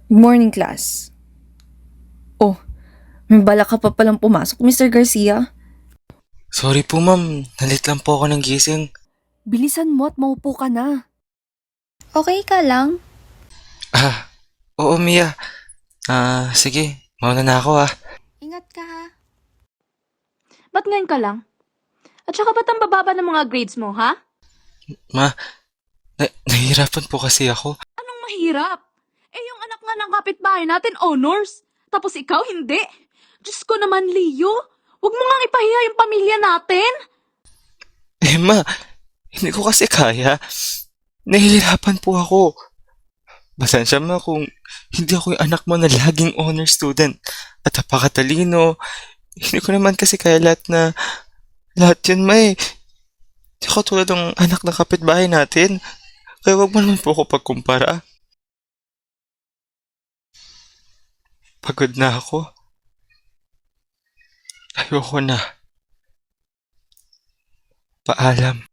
Good morning, class. Oh, may bala ka pa palang pumasok, Mr. Garcia. Sorry po ma'am, nalit lang po ako ng gising. Bilisan mo at maupo ka na. Okay ka lang? Ah, oo Mia. Sige, mauna na ako ah. Ingat ka ha. Ba't ngayon ka lang? At saka ba't ang bababa ng mga grades mo, ha? Ma, nahihirapan po kasi ako. Anong mahirap? Eh, yung anak nga ng kapitbahay natin, honors. Tapos ikaw, hindi. Diyos ko naman, Leo. Huwag mo nga ipahiya yung pamilya natin. Ma, hindi ko kasi kaya. Nahihirapan po ako. Pasensya ma kung hindi ako yung anak mo na laging honor student at napakatalino. Hindi ko naman kasi kaya lahat yun ma eh. Hindi ako tulad ng anak ng kapitbahay natin. Kaya wag mo naman po ako pagkumpara. Pagod na ako. Ayoko na. Paalam.